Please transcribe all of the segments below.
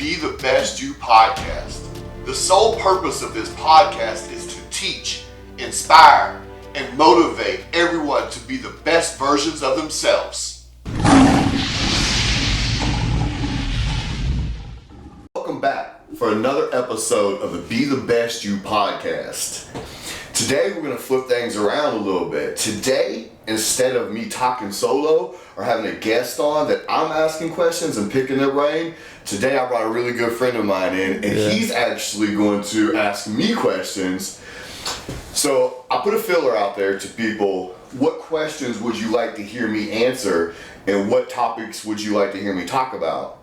Be the Best You podcast. The sole purpose of this podcast is to teach, inspire, and motivate everyone to be the best versions of themselves. Welcome back for another episode of the Be the Best You podcast. Today we're going to flip things around a little bit. Today, instead of me talking solo or having a guest on that I'm asking questions and picking their brain, today I brought a really good friend of mine in, and he's actually going to ask me questions. So I put a filler out there to people. What questions would you like to hear me answer, and what topics would you like to hear me talk about?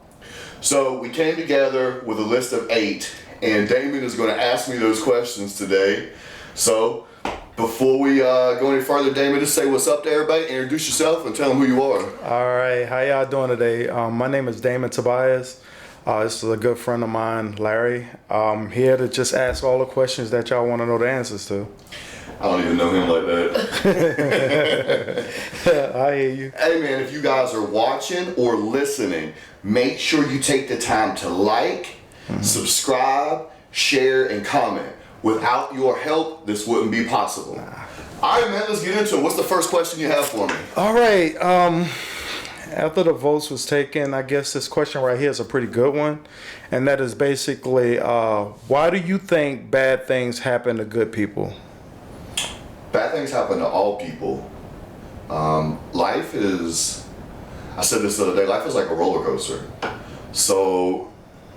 So we came together with a list of 8, and Damon is going to ask me those questions today. So before we go any further, Damon, just say what's up to everybody, introduce yourself, and tell them who you are. All right, how y'all doing today? My name is Damon Tobias. This is a good friend of mine, Larry. I'm here to just ask all the questions that y'all want to know the answers to. I don't even know him like that. I hear you. Hey man, if you guys are watching or listening, make sure you take the time to like, subscribe, share, and comment. Without your help, this wouldn't be possible. All right, man, let's get into it. What's the first question you have for me? All right. After the votes was taken, I guess this question right here is a pretty good one. And that is basically, why do you think bad things happen to good people? Bad things happen to all people. Life is, I said this the other day, life is like a roller coaster. So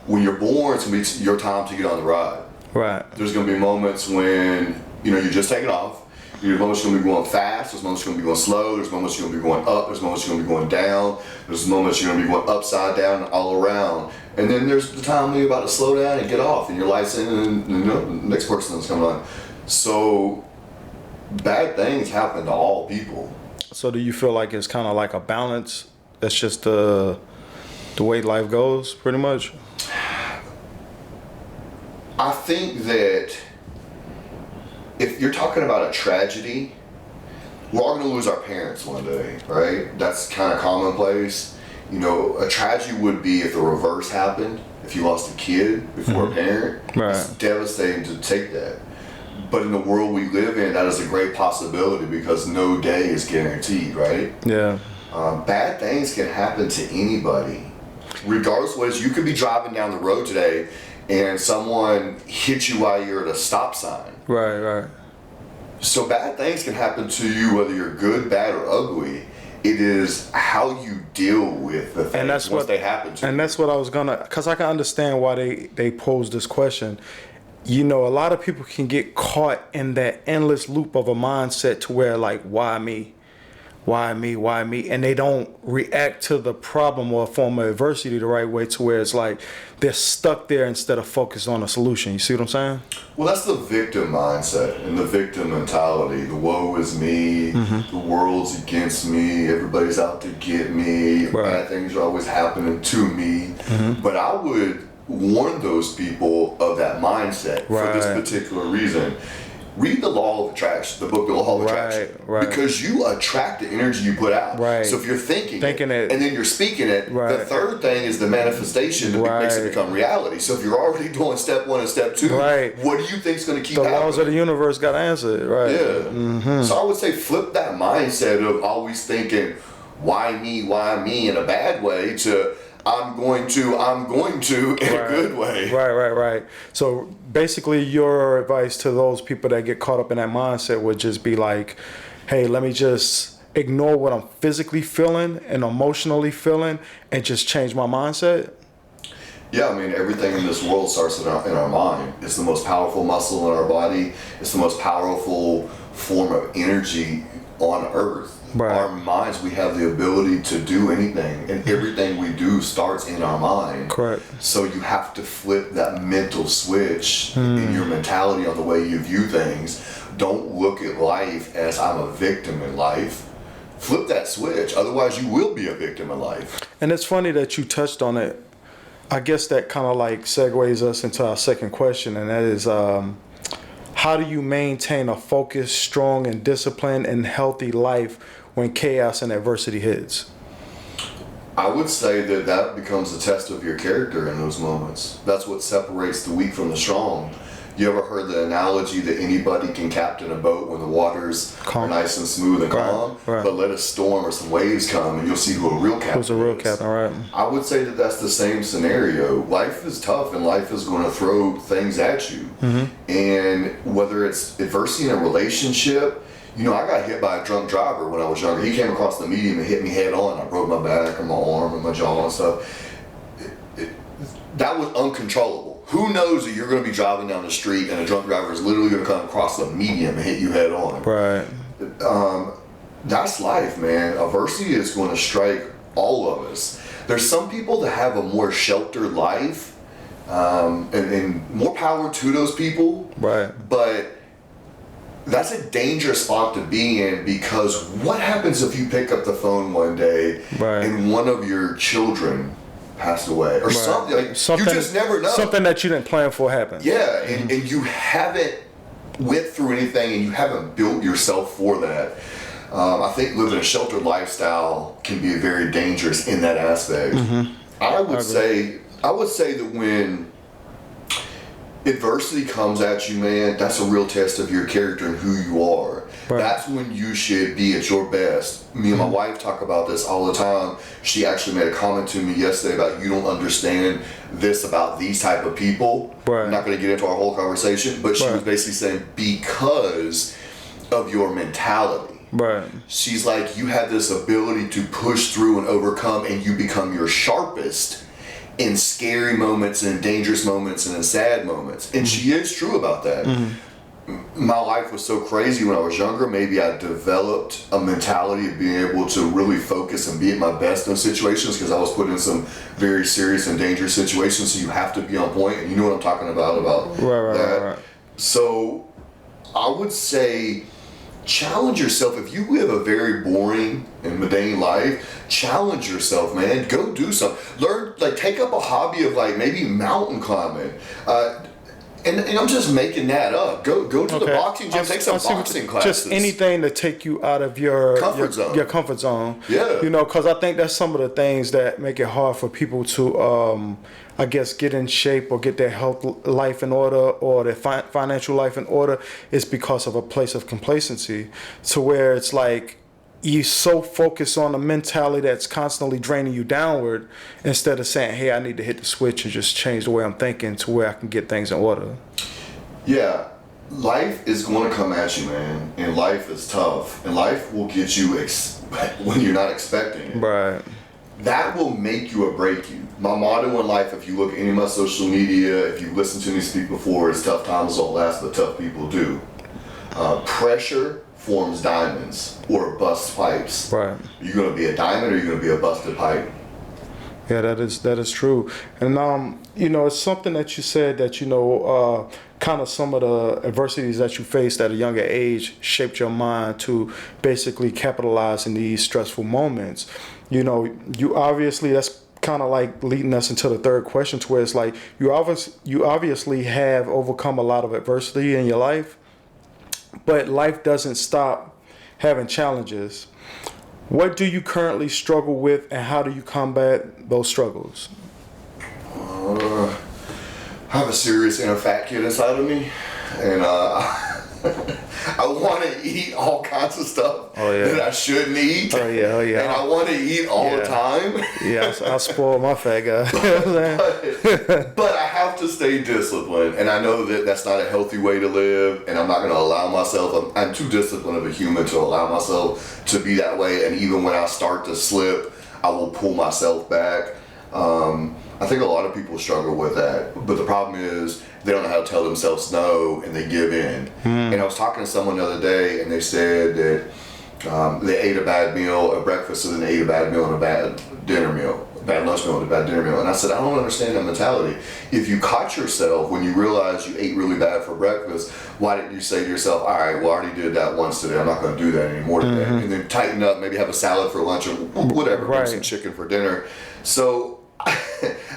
when you're born, it's going to be your time to get on the ride. Right. There's going to be moments when, you're just taking off. There's moments you're going to be going fast. There's moments you're going to be going slow. There's moments you're going to be going up. There's moments you're going to be going down. There's moments you're going to be going upside down and all around. And then there's the time when you're about to slow down and get off, and your light's in, and the next person is coming on. So bad things happen to all people. So do you feel like it's kind of like a balance? That's just the way life goes, pretty much? I think that if you're talking about a tragedy, we're all going to lose our parents one day, right? That's kind of commonplace. A tragedy would be if the reverse happened, if you lost a kid before a parent. Right. It's devastating to take that. But in the world we live in, that is a great possibility because no day is guaranteed, right? Yeah. Bad things can happen to anybody. Regardless of what it is, you could be driving down the road today and someone hits you while you're at a stop sign. Right. So bad things can happen to you whether you're good, bad, or ugly. It is how you deal with the things once they happen to you. And that's what I was because I can understand why they posed this question. A lot of people can get caught in that endless loop of a mindset to where like, why me? Why me? Why me? And they don't react to the problem or a form of adversity the right way, to where it's like they're stuck there instead of focused on a solution. You see what I'm saying? Well, that's the victim mindset and the victim mentality. The woe is me, the world's against me, everybody's out to get me, bad things are always happening to me. But I would warn those people of that mindset for this particular reason. Read the Law of Attraction, the book, The Law of Attraction. Right. Because you attract the energy you put out. Right. So if you're thinking it, and then you're speaking it, the third thing is the manifestation that makes it become reality. So if you're already doing step 1 and step 2, what do you think is going to keep happening? The laws of the universe got answered, right? Yeah. So I would say flip that mindset of always thinking, why me in a bad way, to I'm going to in a good way. Right. So basically your advice to those people that get caught up in that mindset would just be like, hey, let me just ignore what I'm physically feeling and emotionally feeling and just change my mindset? Yeah, everything in this world starts in our mind. It's the most powerful muscle in our body. It's the most powerful form of energy on earth. Right. Our minds, we have the ability to do anything, and everything we do starts in our mind. Correct. So you have to flip that mental switch in your mentality on the way you view things. Don't look at life as I'm a victim in life. Flip that switch, otherwise you will be a victim in life. And it's funny that you touched on it. I guess that kind of like segues us into our second question, and that is, how do you maintain a focused, strong, and disciplined and healthy life when chaos and adversity hits? I would say that becomes a test of your character in those moments. That's what separates the weak from the strong. You ever heard the analogy that anybody can captain a boat when the waters are nice and smooth and calm, but let a storm or some waves come and you'll see who a real captain is. Who's a real captain, right? I would say that that's the same scenario. Life is tough and life is going to throw things at you. And whether it's adversity in a relationship, you know, I got hit by a drunk driver when I was younger. He came across the median and hit me head on. I broke my back and my arm and my jaw and stuff. That was uncontrollable. Who knows that you're going to be driving down the street and a drunk driver is literally going to come across the median and hit you head on? Right. That's life, man. Adversity is going to strike all of us. There's some people that have a more sheltered life, and more power to those people. Right. But that's a dangerous spot to be in, because what happens if you pick up the phone one day and one of your children passed away or something? Like, you just never know. Something that you didn't plan for happened. Yeah, and you haven't went through anything and you haven't built yourself for that. I think living a sheltered lifestyle can be very dangerous in that aspect. I would say that when adversity comes at you, man, that's a real test of your character and who you are. That's when you should be at your best. Me and my wife talk about this all the time. She actually made a comment to me yesterday about, you don't understand this about these type of people. I'm not going to get into our whole conversation, but she was basically saying, because of your mentality. She's like, you have this ability to push through and overcome, and you become your sharpest in scary moments and dangerous moments and in sad moments. And she is true about that. My life was so crazy when I was younger. Maybe I developed a mentality of being able to really focus and be at my best in those situations, because I was put in some very serious and dangerous situations. So you have to be on point, and you know what I'm talking about that. So I would say, challenge yourself. If you live a very boring and mundane life, challenge yourself, man. Go do something. Learn, like, take up a hobby of, like, maybe mountain climbing. And I'm just making that up. Go to the boxing gym, take some boxing classes. Just anything to take you out of your comfort zone. Yeah. You know, because I think that's some of the things that make it hard for people to, I guess, get in shape or get their health life in order or their financial life in order, is because of a place of complacency, to where it's like you so focus on a mentality that's constantly draining you downward, instead of saying, hey, I need to hit the switch and just change the way I'm thinking to where I can get things in order. Yeah. Life is going to come at you, man, and life is tough, and life will get you when you're not expecting it. That will make you or break you. My motto in life, if you look at any of my social media, if you listen to me speak before, is tough times don't last, but tough people do. Pressure forms diamonds or bust pipes. You're going to be a diamond or you're going to be a busted pipe. Yeah, that is true. And you know, it's something that you said that, you know, kind of some of the adversities that you faced at a younger age shaped your mind to basically capitalize in these stressful moments. You know, you obviously, that's kind of like leading us into the third question, to where it's like you obviously have overcome a lot of adversity in your life, but life doesn't stop having challenges. What do you currently struggle with, and how do you combat those struggles? I have a serious inner fat kid inside of me, and I want to eat all kinds of stuff that I shouldn't eat. And I want to eat all the time. I spoil my fat guy. but I have to stay disciplined, and I know that that's not a healthy way to live, and I'm not going to allow myself, I'm too disciplined of a human to allow myself to be that way, and even when I start to slip, I will pull myself back. I think a lot of people struggle with that, but the problem is they don't know how to tell themselves no, and they give in. And I was talking to someone the other day, and they said that they ate a bad meal at breakfast, and then they ate a bad meal and a bad dinner meal, a bad lunch meal and a bad dinner meal. And I said, I don't understand that mentality. If you caught yourself when you realized you ate really bad for breakfast, why didn't you say to yourself, all right, well, I already did that once today, I'm not going to do that anymore today. And then tighten up, maybe have a salad for lunch or whatever, maybe some chicken for dinner. So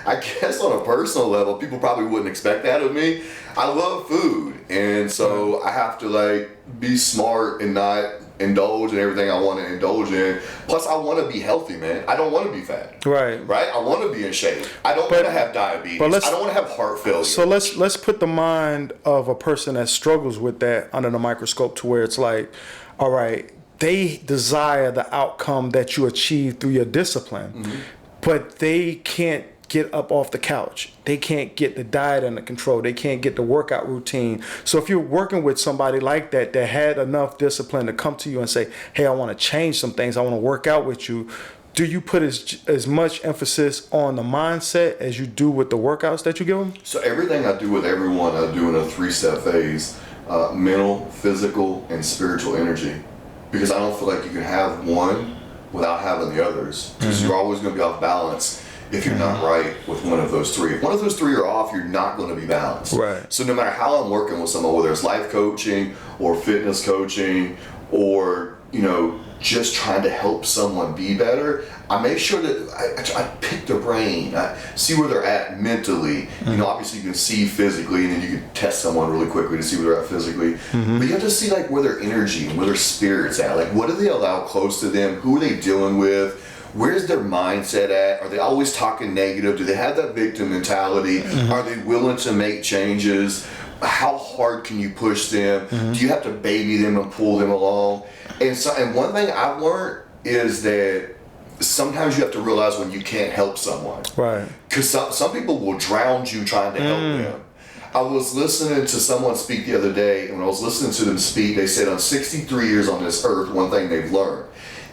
I guess on a personal level, people probably wouldn't expect that of me. I love food, and so I have to, like, be smart and not indulge in everything I want to indulge in. Plus, I want to be healthy, man. I don't want to be fat. Right. I want to be in shape. I don't want to have diabetes. I don't want to have heart failure. So let's put the mind of a person that struggles with that under the microscope to where it's like, all right, they desire the outcome that you achieve through your discipline, but they can't get up off the couch. They can't get the diet under control. They can't get the workout routine. So if you're working with somebody like that had enough discipline to come to you and say, hey, I want to change some things, I want to work out with you, do you put as much emphasis on the mindset as you do with the workouts that you give them? So everything I do with everyone, I do in a 3-step phase: mental, physical, and spiritual energy. Because I don't feel like you can have one without having the others. Because you're always going to be off balance if you're not right with one of those three. If one of those three are off, you're not going to be balanced. Right. So no matter how I'm working with someone, whether it's life coaching or fitness coaching or, just trying to help someone be better, I make sure that I pick their brain. I see where they're at mentally. Obviously you can see physically, and then you can test someone really quickly to see where they're at physically. But you have to see where their energy and where their spirit's at. What do they allow close to them? Who are they dealing with? Where's their mindset at? Are they always talking negative? Do they have that victim mentality? Are they willing to make changes? How hard can you push them? Do you have to baby them and pull them along? And one thing I've learned is that sometimes you have to realize when you can't help someone. Right. Because some people will drown you trying to help them. I was listening to someone speak the other day, and when I was listening to them speak, they said on 63 years on this earth, one thing they've learned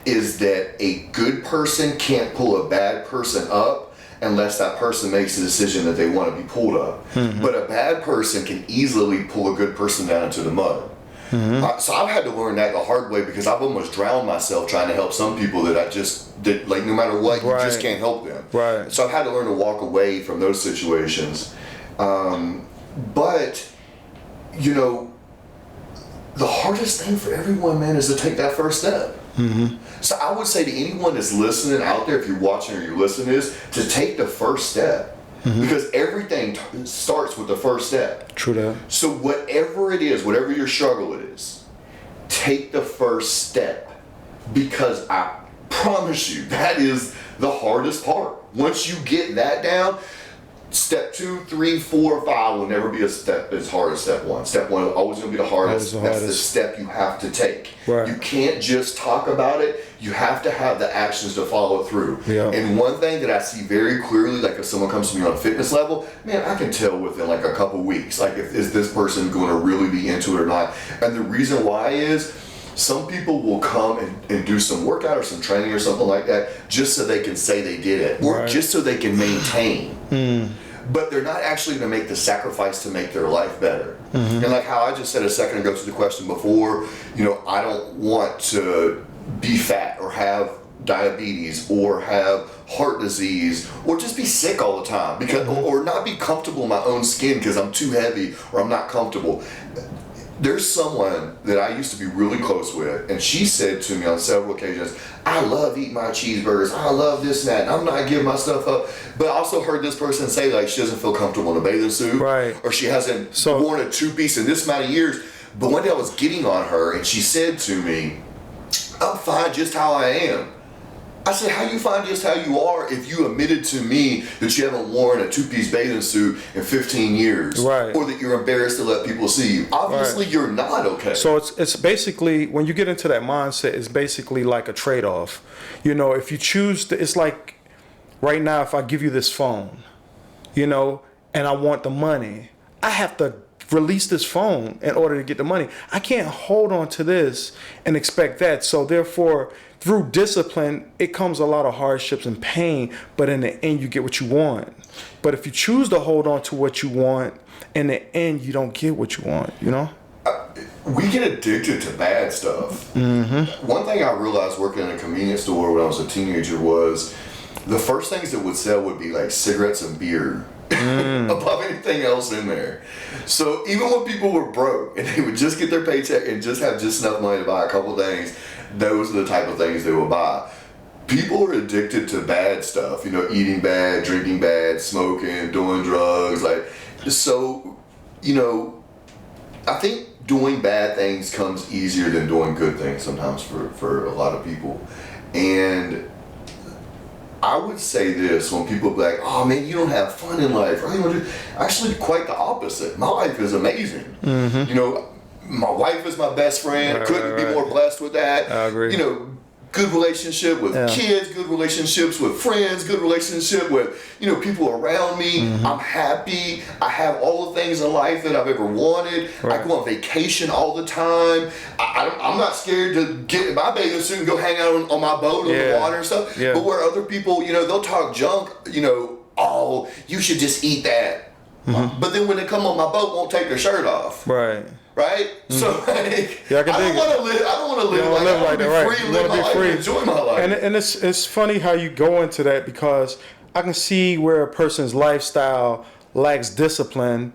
is that a good person can't pull a bad person up unless that person makes a decision that they want to be pulled up. But a bad person can easily pull a good person down into the mud. So I've had to learn that the hard way, because I've almost drowned myself trying to help some people that I just did, no matter what, you just can't help them. Right. So I've had to learn to walk away from those situations. But, the hardest thing for everyone, man, is to take that first step. So I would say to anyone that's listening out there, if you're watching or you're listening, is to take the first step. Because everything starts with the first step. True that. So whatever it is, whatever your struggle is, take the first step. Because I promise you, that is the hardest part. Once you get that down, step 2, 3, 4, 5 will never be a step as hard as step 1. Step 1 is always going to be the hardest. That's the step you have to take. Right. You can't just talk about it. You have to have the actions to follow through. Yeah. And one thing that I see very clearly, if someone comes to me on a fitness level, man, I can tell within a couple weeks, is this person going to really be into it or not? And the reason why is, some people will come and do some workout or some training or something like that just so they can say they did it, or just so they can maintain. But they're not actually going to make the sacrifice to make their life better. And how I just said a second ago to the question before, I don't want to be fat or have diabetes or have heart disease or just be sick all the time, because or not be comfortable in my own skin because I'm too heavy or I'm not comfortable. There's someone that I used to be really close with, and she said to me on several occasions, I love eating my cheeseburgers, I love this and that, and I'm not giving my stuff up. But I also heard this person say she doesn't feel comfortable in a bathing suit, or she hasn't worn a two-piece in this amount of years. But one day I was getting on her, and she said to me, I'm fine just how I am. I said, how you find just how you are if you admitted to me that you haven't worn a two-piece bathing suit in 15 years, or that you're embarrassed to let people see you? Obviously, you're not okay. So it's basically, when you get into that mindset, it's basically like a trade-off. If you choose to, it's like right now, if I give you this phone, and I want the money, I have to release this phone in order to get the money. I can't hold on to this and expect that. So therefore, through discipline, it comes a lot of hardships and pain, but in the end, you get what you want. But if you choose to hold on to what you want, in the end, you don't get what you want, We get addicted to bad stuff. One thing I realized working in a convenience store when I was a teenager was the first things that would sell would be cigarettes and beer. Above anything else in there. So even when people were broke and they would just get their paycheck and just have just enough money to buy a couple things, those are the type of things they would buy. People are addicted to bad stuff, eating bad, drinking bad, smoking, doing drugs. I think doing bad things comes easier than doing good things sometimes for a lot of people. And I would say this when people be like, oh man, you don't have fun in life. Or, actually, quite the opposite. My life is amazing. Mm-hmm. You know, my wife is my best friend. Couldn't be more blessed with that. I agree. You know, good relationship with kids, good relationships with friends, good relationship with, people around me. Mm-hmm. I'm happy. I have all the things in life that I've ever wanted. Right. I go on vacation all the time. I'm not scared to get in my bathing suit and go hang out on my boat on the water and stuff. Yeah. But where other people, they'll talk junk, oh, you should just eat that. Mm-hmm. But then when they come on my boat, won't take their shirt off. Right. Right? Mm-hmm. So I don't want to live. I don't want to live like that. I want to be free, live my life, and enjoy my life. And it's funny how you go into that, because I can see where a person's lifestyle lacks discipline,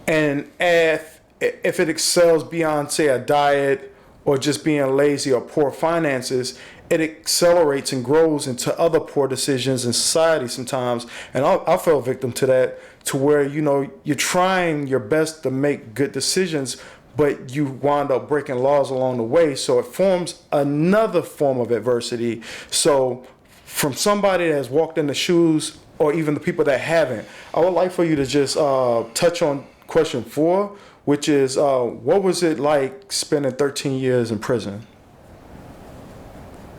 and if it excels beyond, say, a diet or just being lazy or poor finances, it accelerates and grows into other poor decisions in society sometimes. And I fell victim to that, to where you're trying your best to make good decisions, but you wind up breaking laws along the way. So it forms another form of adversity. So from somebody that has walked in the shoes, or even the people that haven't, I would like for you to just touch on question 4, which is, what was it like spending 13 years in prison?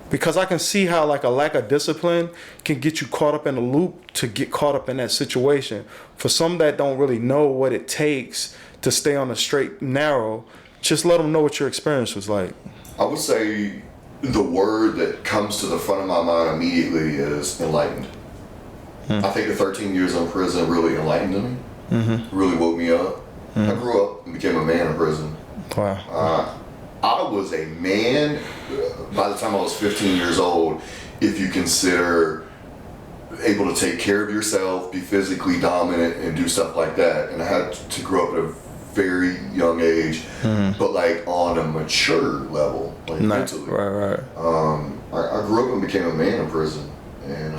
Because I can see how like a lack of discipline can get you caught up in a loop to get caught up in that situation. For some that don't really know what it takes to stay on the straight and narrow, just let them know what your experience was like. I would say the word that comes to the front of my mind immediately is enlightened. I think the 13 years in prison really enlightened me, really woke me up. I grew up and became a man in prison. Wow. I was a man by the time I was 15 years old, if you consider able to take care of yourself, be physically dominant, and do stuff like that. And I had to grow up at a very young age, but like on a mature level, like mentally. Right. I grew up and became a man in prison, and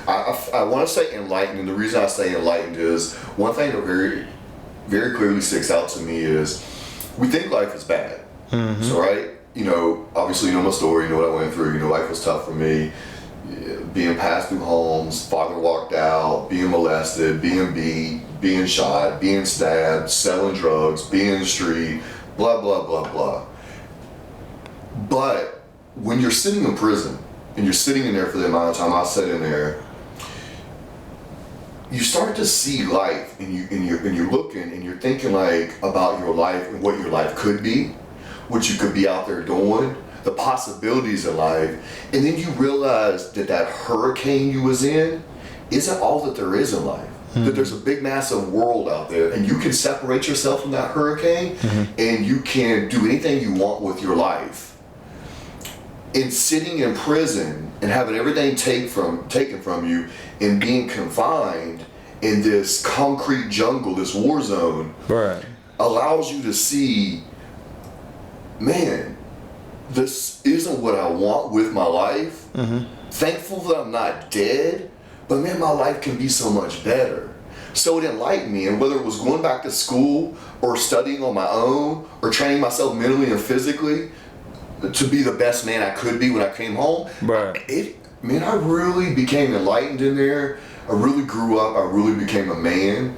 I want to say enlightened. And the reason I say enlightened is one thing that very, very clearly sticks out to me is we think life is bad. So right, obviously my story, what I went through. Life was tough for me. Being passed through homes, father walked out, being molested, being beat, being shot, being stabbed, selling drugs, being in the street, blah, blah, blah, blah. But when you're sitting in prison, and you're sitting in there for the amount of time I sat in there, you start to see life, and you're looking, and you're thinking like about your life and what your life could be, what you could be out there doing, the possibilities in life, and then you realize that hurricane you was in isn't all that there is in life. That there's a big massive world out there, and you can separate yourself from that hurricane, and you can do anything you want with your life. And sitting in prison and having everything taken from you and being confined in this concrete jungle, this war zone, allows you to see, man, this isn't what I want with my life. Thankful that I'm not dead, but man, my life can be so much better. So it enlightened me, and whether it was going back to school or studying on my own or training myself mentally and physically to be the best man I could be when I came home, I really became enlightened in there. I really grew up. I really became a man.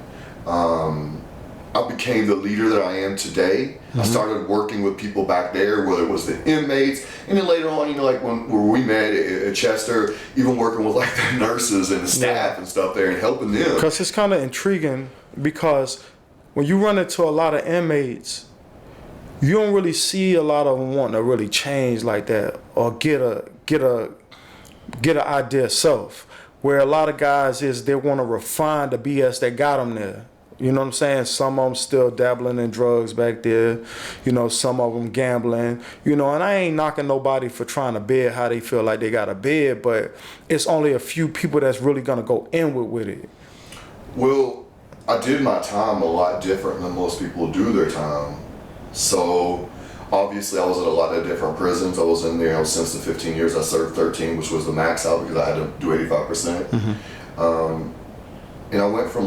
I became the leader that I am today. I started working with people back there, whether it was the inmates, and then later on, like when we met at Chester, even working with like the nurses and the staff and stuff there and helping them. Because it's kind of intriguing, because when you run into a lot of inmates, you don't really see a lot of them wanting to really change like that or get an idea of self. Where a lot of guys they want to refine the BS that got them there. You know what I'm saying? Some of them still dabbling in drugs back there. Some of them gambling. And I ain't knocking nobody for trying to bed how they feel like they got a bed, but it's only a few people that's really going to go inward with it. Well, I did my time a lot different than most people do their time. So, obviously, I was at a lot of different prisons. I was in there since the 15 years. I served 13, which was the max out because I had to do 85%. And I went from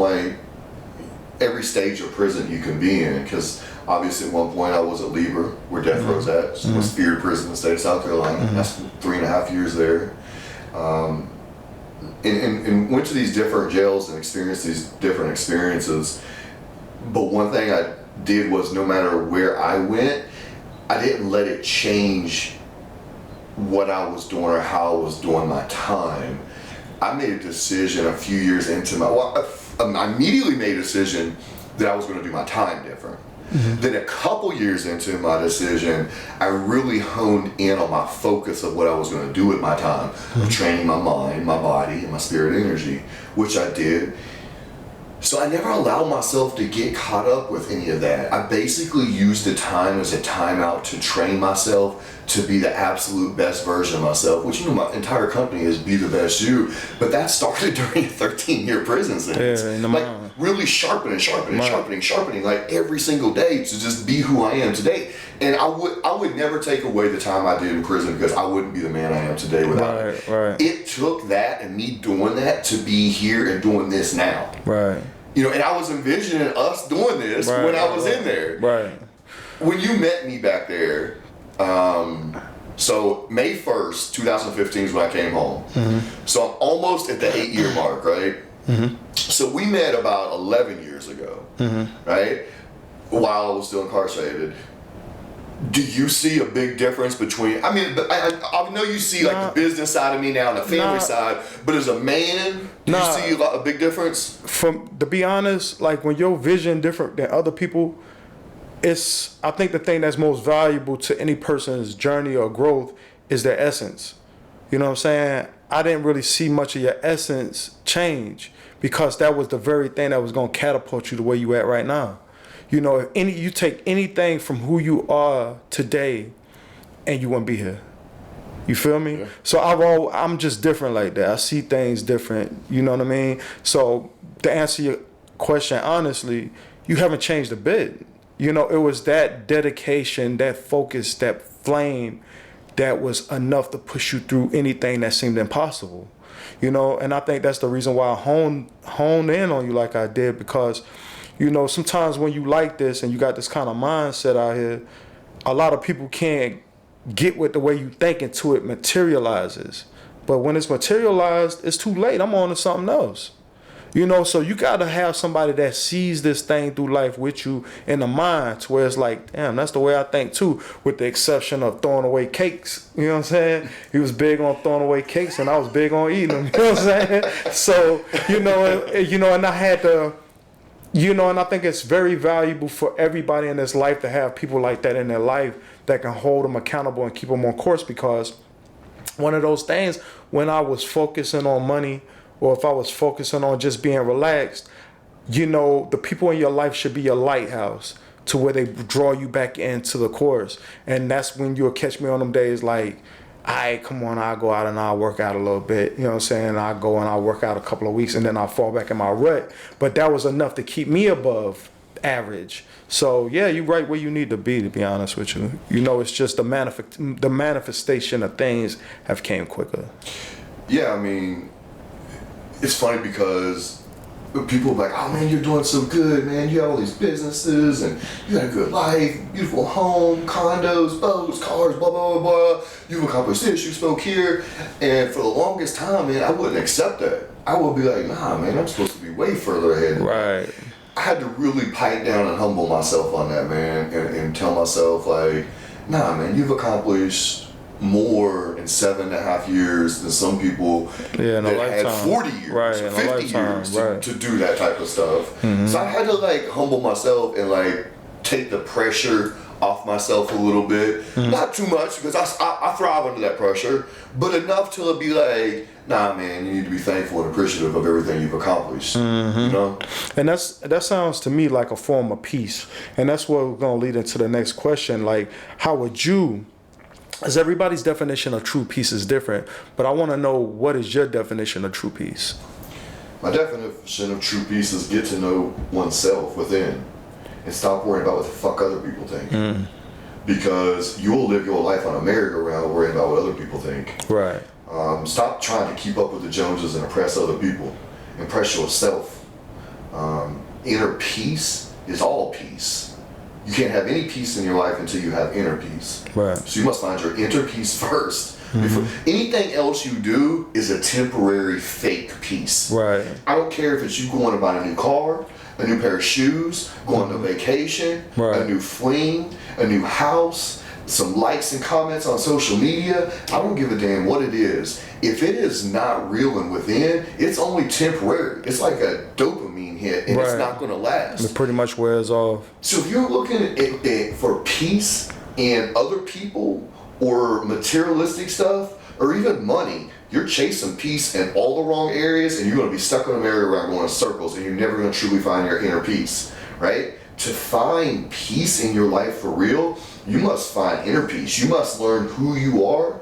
every stage of prison you can be in, because obviously at one point I was at Lieber, where death row's at. It was feared prison in the state of South Carolina. That's 3.5 years there. And went to these different jails and experienced these different experiences. But one thing I did was, no matter where I went, I didn't let it change what I was doing or how I was doing my time. I made a decision a few years into I immediately made a decision that I was going to do my time different. Then a couple years into my decision, I really honed in on my focus of what I was going to do with my time, of training my mind, my body, and my spirit energy, which I did. So I never allowed myself to get caught up with any of that. I basically used the time as a timeout to train myself to be the absolute best version of myself, which, my entire company is Be the Best You. But that started during a 13-year prison sentence. Yeah, in the mind. Really sharpening, like every single day to just be who I am today. And I would never take away the time I did in prison, because I wouldn't be the man I am today without it. Right. It took that and me doing that to be here and doing this now. Right. And I was envisioning us doing this when I was in there. Right. When you met me back there, so May 1st, 2015 is when I came home. So I'm almost at the 8-year mark, right? So we met about 11 years ago, right? While I was still incarcerated. Do you see a big difference between, I know you see like the business side of me now and the family side, but as a man, do you see a big difference? To be honest, like when your vision different than other people, I think the thing that's most valuable to any person's journey or growth is their essence. You know what I'm saying? I didn't really see much of your essence change, because that was the very thing that was going to catapult you to where you at right now. If you take anything from who you are today, and you wouldn't be here. You feel me? Yeah. So I'm just different like that. I see things different. You know what I mean? So to answer your question honestly, you haven't changed a bit. It was that dedication, that focus, that flame that was enough to push you through anything that seemed impossible. And I think that's the reason why I honed in on you like I did, because sometimes when you like this and you got this kind of mindset out here, a lot of people can't get with the way you think until it materializes. But when it's materialized, it's too late. I'm on to something else. So you got to have somebody that sees this thing through life with you in the mind, to where it's like, damn, that's the way I think too, with the exception of throwing away cakes. You know what I'm saying? He was big on throwing away cakes, and I was big on eating them. You know what I'm saying? So, and I had to, and I think it's very valuable for everybody in this life to have people like that in their life that can hold them accountable and keep them on course, because one of those things, when I was focusing on money, or if I was focusing on just being relaxed, the people in your life should be your lighthouse, to where they draw you back into the course. And that's when you'll catch me on them days like, come on, I'll go out and I'll work out a little bit. You know what I'm saying? I'll go and I'll work out a couple of weeks, and then I'll fall back in my rut. But that was enough to keep me above average. So yeah, you're right where you need to be honest with you. It's just the manifestation of things have came quicker. Yeah, it's funny because people are like, oh man, you're doing so good, man. You have all these businesses and you got a good life, beautiful home, condos, boats, cars, blah, blah, blah, blah. You've accomplished this, you spoke here. And for the longest time, man, I wouldn't accept that. I would be like, nah, man, I'm supposed to be way further ahead. Right. I had to really pipe down and humble myself on that, man, and tell myself like, nah, man, you've accomplished more in 7.5 years than some people that had 40 years, 50 years to do that type of stuff. So I had to like humble myself and like take the pressure off myself a little bit. Not too much, because I thrive under that pressure, but enough to be like, nah, man, you need to be thankful and appreciative of everything you've accomplished. And that sounds to me like a form of peace. And that's what we're going to lead into the next question. Like, how would you, as everybody's definition of true peace is different, but I want to know, what is your definition of true peace? My definition of true peace is get to know oneself within and stop worrying about what the fuck other people think. Because you'll live your life on a merry-go-round worrying about what other people think. Right. Stop trying to keep up with the Joneses and impress other people. Impress yourself. inner peace is all peace. You can't have any peace in your life until you have inner peace. Right. So you must find your inner peace first. Before, anything else you do is a temporary fake peace. Right. I don't care if it's you going to buy a new car, a new pair of shoes, going on vacation, Right. a new fling, a new house, some likes and comments on social media. I don't give a damn what it is. If it is not real and within, it's only temporary. It's like a dopamine hit, and it's Right. not going to last. It pretty much wears off. So if you're looking at for peace in other people or materialistic stuff or even money, you're chasing peace in all the wrong areas, and you're going to be stuck on a merry-go-round going in circles, and you're never going to truly find your inner peace, right? To find peace in your life for real, you must find inner peace. You must learn who you are,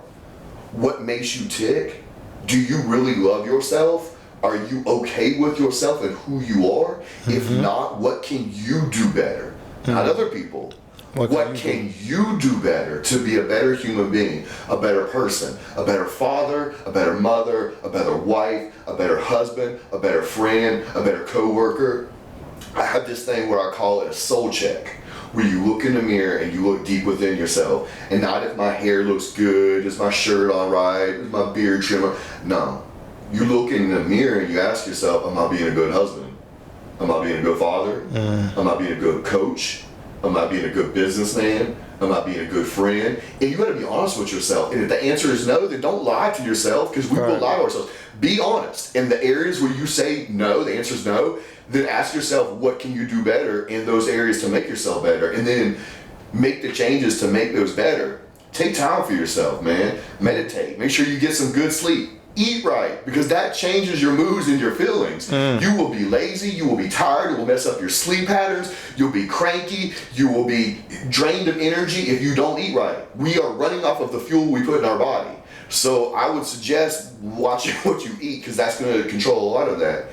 what makes you tick. Do you really love yourself? Are you okay with yourself and who you are? If not, what can you do better? Not other people. What can you do better to be a better human being, a better person, a better father, a better mother, a better wife, a better husband, a better friend, a better coworker? I have this thing where I call it a soul check, where you look in the mirror and you look deep within yourself, and not if my hair looks good, is my shirt all right, is my beard trimmer. No, you look in the mirror and you ask yourself, am I being a good husband? Am I being a good father? Am I being a good coach? Am I being a good businessman? Am I being a good friend? And you got to be honest with yourself. And if the answer is no, then don't lie to yourself, because we will lie to ourselves. Be honest. In the areas where you say no, the answer is no, then ask yourself, what can you do better in those areas to make yourself better? And then make the changes to make those better. Take time for yourself, man. Meditate. Make sure you get some good sleep. Eat right, because that changes your moods and your feelings. You will be lazy, you will be tired, it will mess up your sleep patterns, you'll be cranky, you will be drained of energy if you don't eat right. We are running off of the fuel we put in our body. So I would suggest watching what you eat, because that's going to control a lot of that.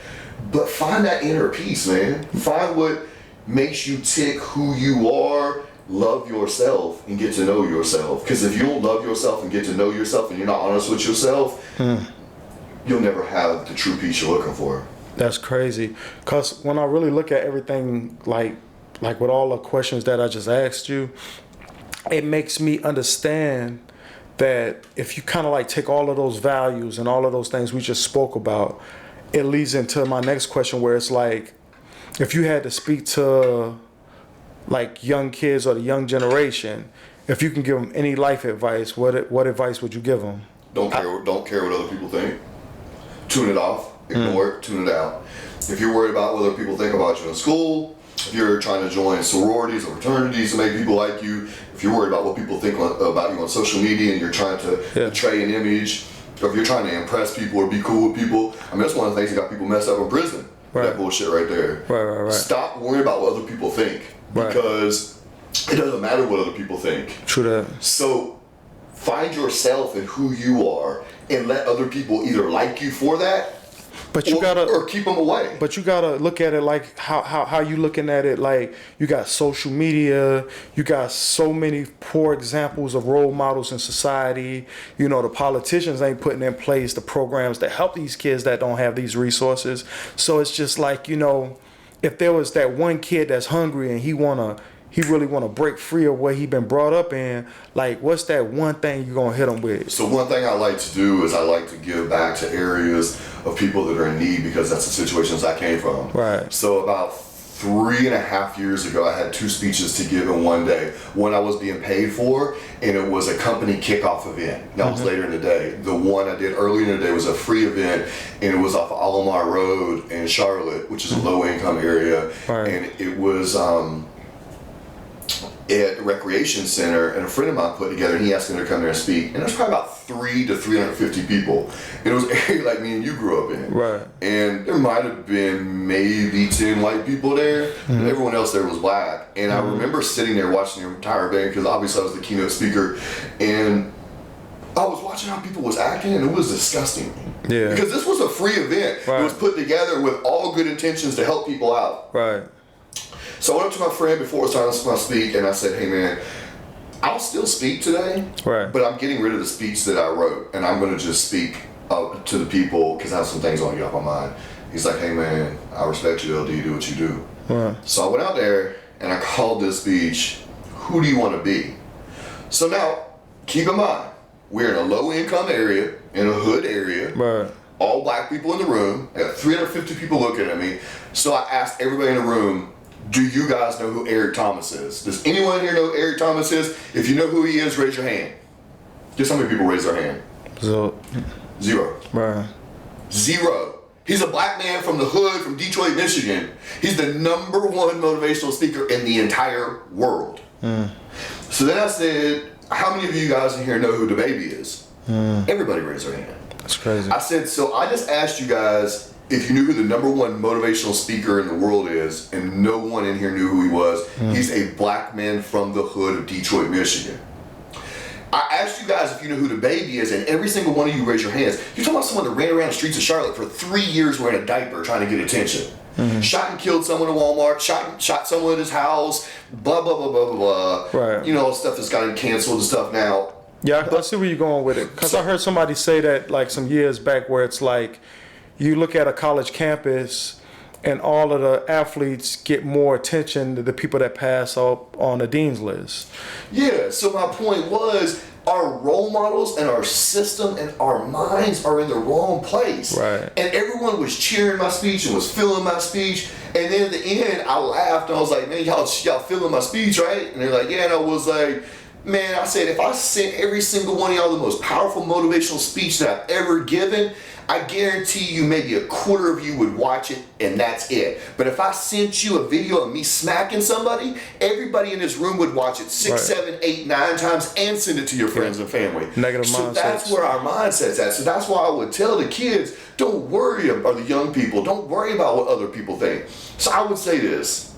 But find that inner peace, man. Find what makes you tick, who you are. Love yourself and get to know yourself. Because if you don't love yourself and get to know yourself, and you're not honest with yourself, you'll never have the true peace you're looking for. That's crazy. Because when I really look at everything, like with all the questions that I just asked you, it makes me understand that if you kind of like take all of those values and all of those things we just spoke about, it leads into my next question, where it's like, if you had to speak to like young kids or the young generation, if you can give them any life advice, what advice would you give them? Don't care what other people think. Tune it off. Ignore it. Tune it out. If you're worried about what other people think about you in school, if you're trying to join sororities or fraternities to make people like you, if you're worried about what people think about you on social media and you're trying to portray an image, or if you're trying to impress people or be cool with people, I mean, that's one of the things that got people messed up in prison. Right. That bullshit right there. Right. Stop worrying about what other people think, because it doesn't matter what other people think. True that. So find yourself and who you are, and let other people either like you for that, but you gotta, or keep them away. But you gotta look at it like how you looking at it. Like, you got social media, you got so many poor examples of role models in society. You know, the politicians ain't putting in place the programs that help these kids that don't have these resources. So it's just like, you know, if there was that one kid that's hungry and he really want to break free of what he been brought up in, like, what's that one thing you gonna hit him with? So one thing I like to do is I like to give back to areas of people that are in need, because that's the situations I came from. Right. So about 3.5 years ago, I had 2 speeches to give in one day. One I was being paid for, and it was a company kickoff event. That was later in the day. The one I did earlier in the day was a free event, and it was off Alomar Road in Charlotte, which is a low-income area. Right. And it was at the recreation center, and a friend of mine put together, and he asked me to come there and speak. And there's probably about 300 to 350 people. And it was an area like me and you grew up in. Right. And there might have been maybe 10 white people there, and everyone else there was black. And I remember sitting there watching the entire event, because obviously I was the keynote speaker, and I was watching how people was acting, and it was disgusting. Yeah. Because this was a free event. Right. It was put together with all good intentions to help people out. Right. So I went up to my friend before it was time to speak, and I said, hey man, I'll still speak today, Right. but I'm getting rid of the speech that I wrote, and I'm going to just speak to the people, because I have some things on you off my mind. He's like, hey man, I respect you, LD, do what you do. Right. So I went out there and I called this speech, "Who do you want to be?" So now, keep in mind, we're in a low-income area, in a hood area. Right. All black people in the room. I got 350 people looking at me. So I asked everybody in the room, "Do you guys know who Eric Thomas is? Does anyone here know who Eric Thomas is? If you know who he is, raise your hand." Guess how many people raised their hand? So. 0. Right. 0. He's a black man from the hood, from Detroit, Michigan. He's the #1 motivational speaker in the entire world. So then I said, "How many of you guys in here know who the baby is?" Everybody raised their hand. That's crazy. I said, so I just asked you guys if you knew who the #1 motivational speaker in the world is, and no one in here knew who he was. He's a black man from the hood of Detroit, Michigan. I asked you guys if you know who the baby is, and every single one of you raised your hands. You're talking about someone that ran around the streets of Charlotte for 3 years wearing a diaper trying to get attention. Shot and killed someone at Walmart, shot someone at his house, blah, blah, blah, blah, blah, blah. Right. You know, stuff that's gotten canceled and stuff now. Yeah, I see where you're going with it. Because I heard somebody say that like some years back where it's like you look at a college campus and all of the athletes get more attention than the people that pass up on the dean's list. Yeah, so my point was our role models and our system and our minds are in the wrong place. Right. And everyone was cheering my speech and was feeling my speech. And then at the end, I laughed and I was like, "Man, y'all feeling my speech, right?" And they're like, "Yeah." And I was like, "Man," I said, "if I sent every single one of y'all the most powerful motivational speech that I've ever given, I guarantee you maybe a quarter of you would watch it and that's it. But if I sent you a video of me smacking somebody, everybody in this room would watch it 6, 7, 8, 9 times and send it to your friends and family." Negative so mindsets. That's where our mindset's at. So that's why I would tell the kids, don't worry about the young people. Don't worry about what other people think. So I would say this.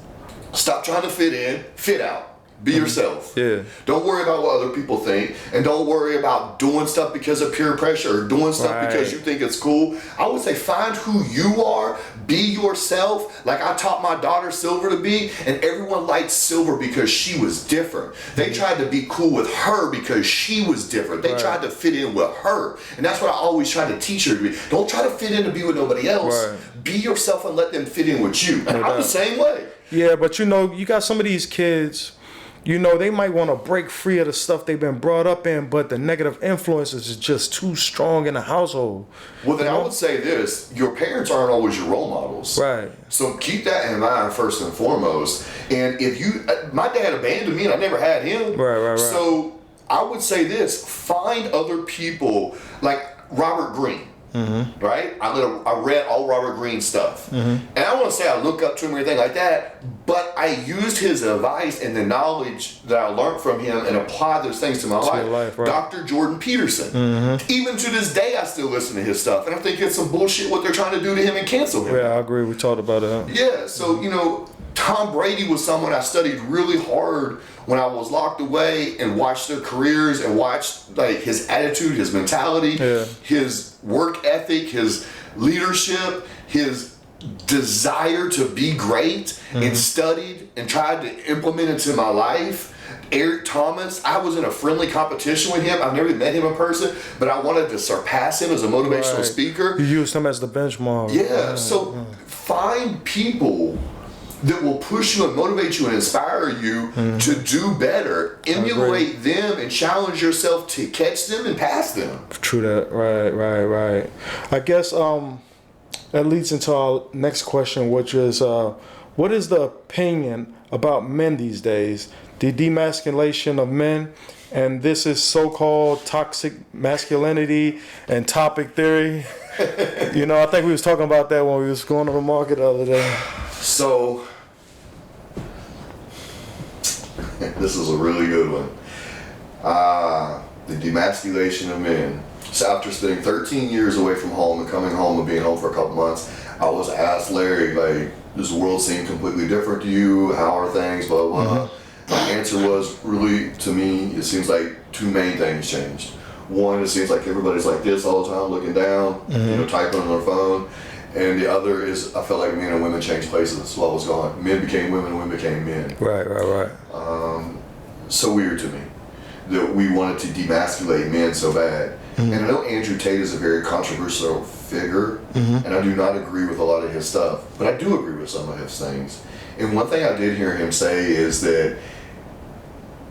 Stop trying to fit in, fit out. Be yourself. Yeah. Don't worry about what other people think, and don't worry about doing stuff because of peer pressure or doing stuff because you think it's cool. I would say find who you are, be yourself, like I taught my daughter Silver to be, and everyone liked Silver because she was different. They tried to be cool with her because she was different. They tried to fit in with her, and that's what I always try to teach her to be. Don't try to fit in to be with nobody else. Be yourself and let them fit in with you. And I'm the same way. Yeah, but you know, you got some of these kids, you know, they might want to break free of the stuff they've been brought up in, but the negative influences is just too strong in the household. Well, then I would say this. Your parents aren't always your role models. Right. So keep that in mind first and foremost. And if you, my dad abandoned me and I never had him. Right. So I would say this. Find other people like Robert Greene. Right? I read all Robert Greene stuff. And I don't want to say I look up to him or anything like that, but I used his advice and the knowledge that I learned from him and applied those things to my life. Dr. Jordan Peterson. Even to this day, I still listen to his stuff. And I think it's some bullshit what they're trying to do to him and cancel him. Yeah, I agree. We talked about it. Yeah, so, you know, Tom Brady was someone I studied really hard when I was locked away and watched their careers and watched like his attitude, his mentality, his work ethic, his leadership, his desire to be great, and studied and tried to implement into my life. Eric Thomas, I was in a friendly competition with him. I've never met him in person, but I wanted to surpass him as a motivational speaker. You used him as the benchmark. Yeah, so find people that will push you and motivate you and inspire you to do better. Emulate them and challenge yourself to catch them and pass them. True that. Right. I guess that leads into our next question, which is what is the opinion about men these days? The demasculation of men, and this is so-called toxic masculinity and topic theory. You know, I think we was talking about that when we was going to the market the other day. So, this is a really good one. The demasculation of men. So after spending 13 years away from home and coming home and being home for a couple months, I was asked, Larry, like, does the world seem completely different to you? How are things? Blah, blah, blah. My answer was, really, to me, it seems like two main things changed. One, it seems like everybody's like this all the time, looking down, you know, typing on their phone. And the other is, I felt like men and women changed places while I was gone. Men became women, women became men. Right. So weird to me that we wanted to demasculate men so bad. And I know Andrew Tate is a very controversial figure, and I do not agree with a lot of his stuff, but I do agree with some of his things. And one thing I did hear him say is that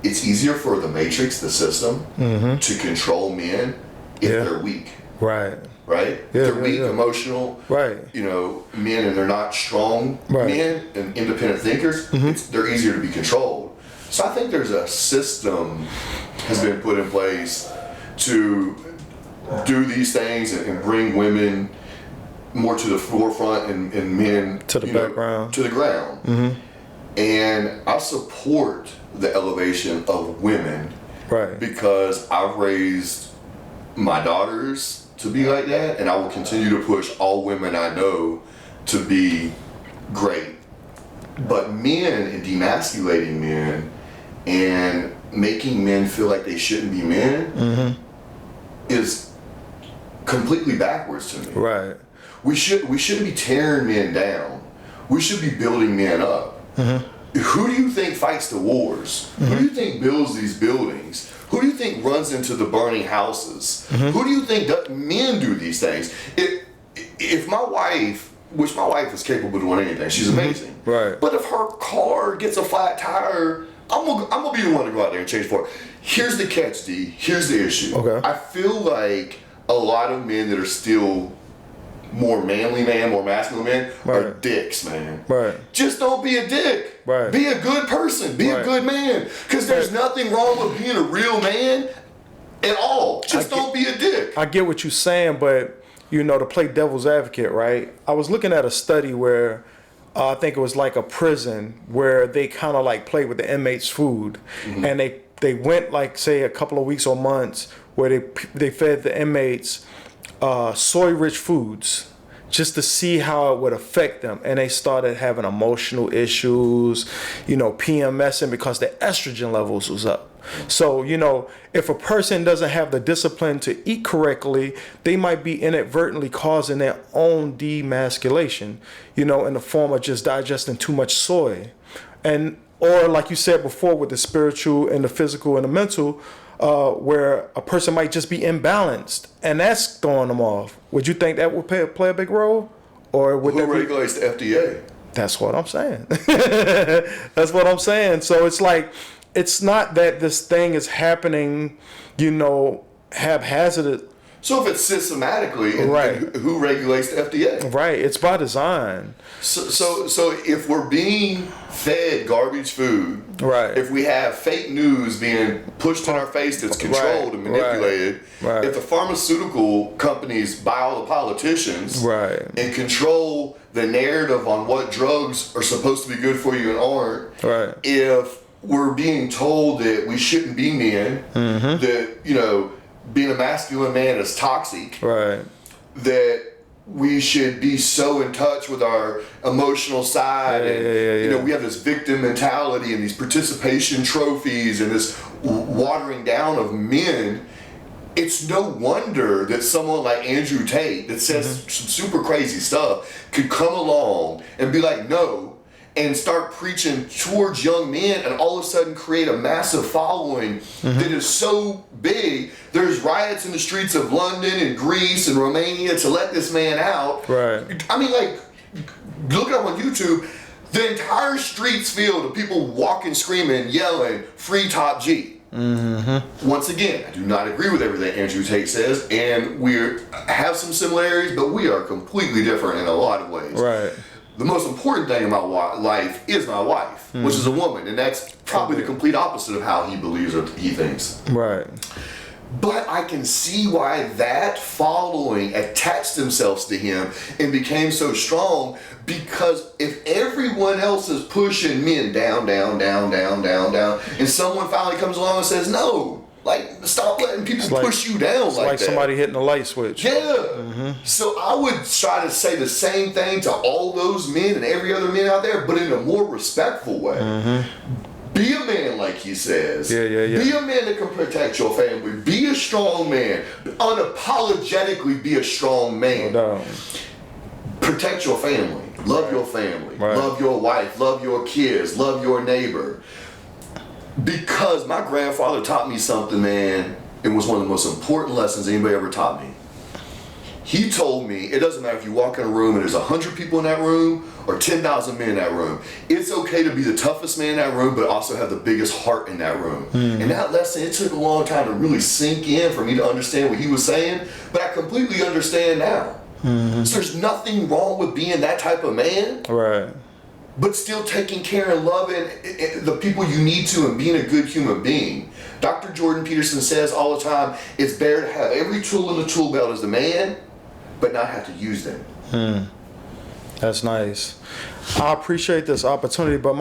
it's easier for the matrix, the system, to control men if they're weak. Right. Right? Yeah, They're weak, emotional, right. Men, and they're not strong men and independent thinkers. They're easier to be controlled. So I think there's a system has been put in place to do these things and bring women more to the forefront and men to the background, to the ground. And I support the elevation of women, right? Because I've raised my daughters to be like that, and I will continue to push all women I know to be great. But men and demasculating men and making men feel like they shouldn't be men is completely backwards to me. Right. We shouldn't be tearing men down. We should be building men up. Who do you think fights the wars? Who do you think builds these buildings? Who do you think runs into the burning houses? Who do you think men do these things? If my wife, which my wife is capable of doing anything, she's amazing. Right. But if her car gets a flat tire, I'm gonna be the one to go out there and change for it. Here's the catch, D. Here's the issue. Okay. I feel like a lot of men that are still more manly man, more masculine men are dicks, man. Right. Just don't be a dick. Right. Be a good person. Be a good man. Because there's nothing wrong with being a real man at all. Just don't be a dick. I get what you're saying, but to play devil's advocate, right? I was looking at a study where I think it was like a prison where they kind of like played with the inmates' food, and they went like say a couple of weeks or months where they fed the inmates soy-rich foods just to see how it would affect them, and they started having emotional issues, PMSing because their estrogen levels was up. So, if a person doesn't have the discipline to eat correctly, they might be inadvertently causing their own demasculation, in the form of just digesting too much soy. Or like you said before, with the spiritual and the physical and the mental, where a person might just be imbalanced, and that's throwing them off. Would you think that would play a big role? Or would who regulates the FDA? That's what I'm saying. That's what I'm saying. So it's like, it's not that this thing is happening, haphazard. So if it's systematically, and who regulates the FDA? Right, it's by design. So if we're being fed garbage food, if we have fake news being pushed in our face that's controlled and manipulated, if the pharmaceutical companies buy all the politicians and control the narrative on what drugs are supposed to be good for you and aren't, if we're being told that we shouldn't be men, that, being a masculine man is toxic, that we should be so in touch with our emotional side, and we have this victim mentality and these participation trophies and this watering down of men. It's no wonder that someone like Andrew Tate that says some super crazy stuff could come along and be like, no, and start preaching towards young men, and all of a sudden create a massive following that is so big. There's riots in the streets of London and Greece and Romania to let this man out. I mean, like, look it up on YouTube. The entire streets filled of people walking, screaming, yelling, "Free Top G." Once again, I do not agree with everything Andrew Tate says, and we have some similarities, but we are completely different in a lot of ways. The most important thing in my life is my wife, which is a woman, and that's probably the complete opposite of how he believes or he thinks. But I can see why that following attached themselves to him and became so strong, because if everyone else is pushing men down, and someone finally comes along and says, no, like, stop letting people push you down like that. Somebody hitting a light switch. So I would try to say the same thing to all those men and every other man out there, but in a more respectful way. Be a man, like he says. Be a man that can protect your family. Be a strong man. Unapologetically be a strong man. Protect your family. Love your family. Love your wife. Love your kids. Love your neighbor. Because my grandfather taught me something, man, and was one of the most important lessons anybody ever taught me. He told me, it doesn't matter if you walk in a room and there's 100 people in that room or 10,000 men in that room. It's okay to be the toughest man in that room, but also have the biggest heart in that room. And that lesson, it took a long time to really sink in for me to understand what he was saying, but I completely understand now. So there's nothing wrong with being that type of man. Right. But still taking care and loving the people you need to and being a good human being. Dr. Jordan Peterson says all the time, it's better to have every tool in the tool belt as the man, but not have to use them. That's nice. I appreciate this opportunity, but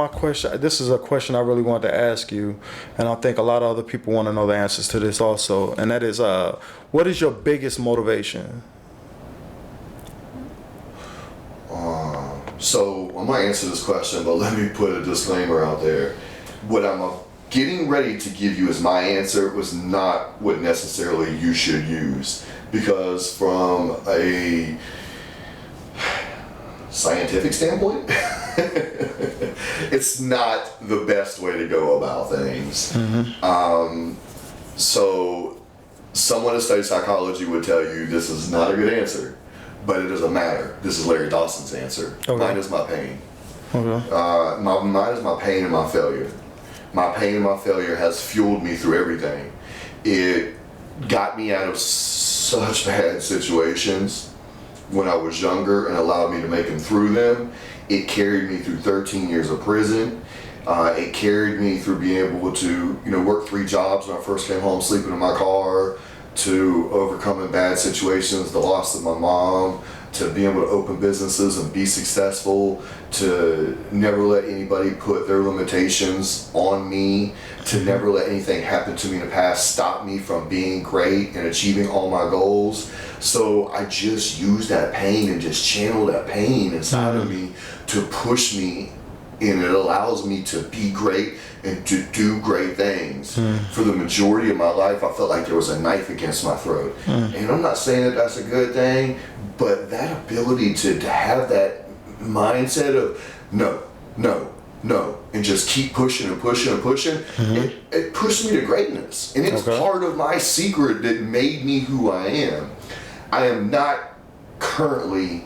this is a question I really want to ask you, and I think a lot of other people want to know the answers to this also, and that is, what is your biggest motivation? So I might answer this question, but let me put a disclaimer out there. What I'm getting ready to give you as my answer was not what necessarily you should use, because from a scientific standpoint, it's not the best way to go about things. So someone that studies psychology would tell you this is not a good answer, but it doesn't matter. This is Larry Dawson's answer. Okay. Mine is my pain. Okay. Mine is my pain and my failure. My pain and my failure has fueled me through everything. It got me out of such bad situations when I was younger and allowed me to make them through them. It carried me through 13 years of prison. It carried me through being able to, work 3 jobs when I first came home, sleeping in my car, to overcoming bad situations, the loss of my mom, to being able to open businesses and be successful, to never let anybody put their limitations on me, to never let anything happen to me in the past stop me from being great and achieving all my goals. So I just use that pain and just channel that pain inside of me to push me, and it allows me to be great and to do great things. For the majority of my life, I felt like there was a knife against my throat. And I'm not saying that that's a good thing, but that ability to have that mindset of no, and just keep pushing and pushing and pushing, it pushed me to greatness. And it's part of my secret that made me who I am. I am not currently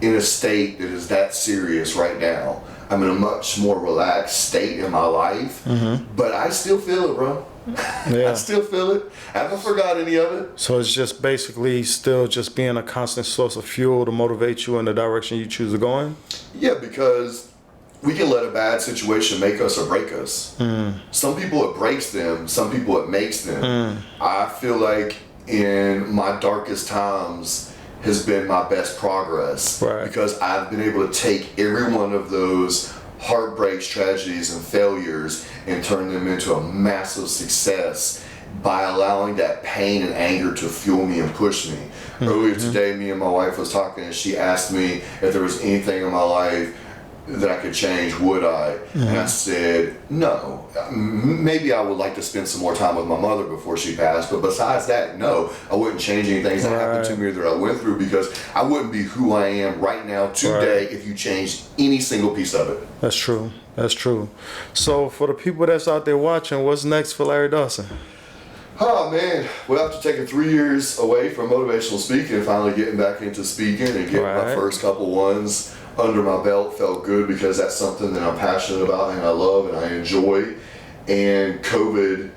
in a state that is that serious right now. I'm in a much more relaxed state in my life, but I still feel it, bro. I still feel it. I haven't forgot any of it. So it's just basically still just being a constant source of fuel to motivate you in the direction you choose to go in? Yeah, because we can let a bad situation make us or break us. Some people it breaks them, some people it makes them. I feel like in my darkest times has been my best progress, because I've been able to take every one of those heartbreaks, tragedies, and failures and turn them into a massive success by allowing that pain and anger to fuel me and push me. Earlier today, me and my wife was talking, and she asked me if there was anything in my life that I could change, would I? And I said, no. Maybe I would like to spend some more time with my mother before she passed, but besides that, no. I wouldn't change anything that happened to me or that I went through, because I wouldn't be who I am right now today if you changed any single piece of it. That's true. That's true. So for the people that's out there watching, what's next for Larry Dawson? Oh man, well, after taking 3 years away from motivational speaking and finally getting back into speaking and getting my first couple ones under my belt, felt good, because that's something that I'm passionate about and I love and I enjoy. And COVID,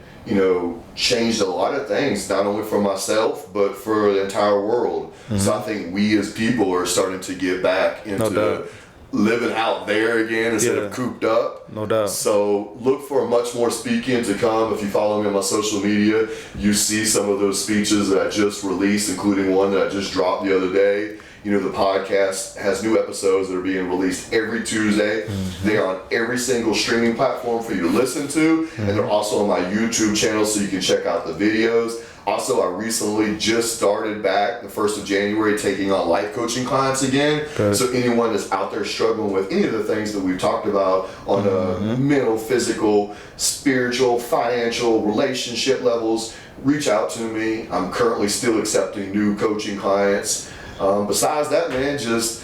changed a lot of things, not only for myself, but for the entire world. So I think we as people are starting to get back into living out there again instead of cooped up. No doubt. So look for much more speaking to come. If you follow me on my social media, you see some of those speeches that I just released, including one that I just dropped the other day. The podcast has new episodes that are being released every Tuesday. They are on every single streaming platform for you to listen to, and they're also on my YouTube channel, so you can check out the videos. Also, I recently just started back the 1st of January taking on life coaching clients again. So anyone that's out there struggling with any of the things that we've talked about on a mental, physical, spiritual, financial, relationship levels, reach out to me. I'm currently still accepting new coaching clients. Besides that, man, just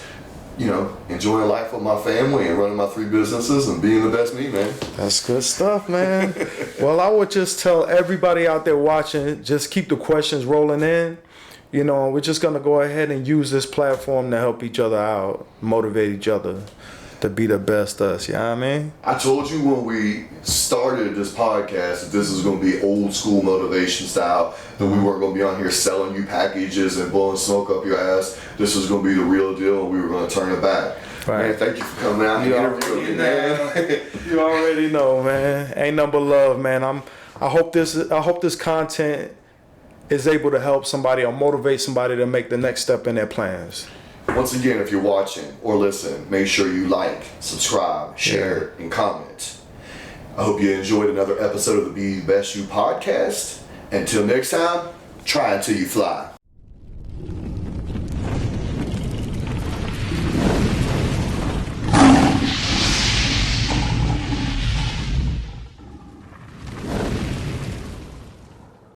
enjoying life with my family and running my 3 businesses and being the best me, man. That's good stuff, man. Well, I would just tell everybody out there watching, just keep the questions rolling in. We're just going to go ahead and use this platform to help each other out, motivate each other to be the best us. You know what I mean? I told you when we started this podcast that this was going to be old school motivation style, that we weren't going to be on here selling you packages and blowing smoke up your ass. This was going to be the real deal, and we were going to turn it back. Right. Man, thank you for coming out and interviewing me, man. You already know, man. Ain't nothing but love, man. I hope this content is able to help somebody or motivate somebody to make the next step in their plans. Once again, if you're watching or listen, make sure you like, subscribe, share, and comment. I hope you enjoyed another episode of the Be the Best You podcast. Until next time, try until you fly.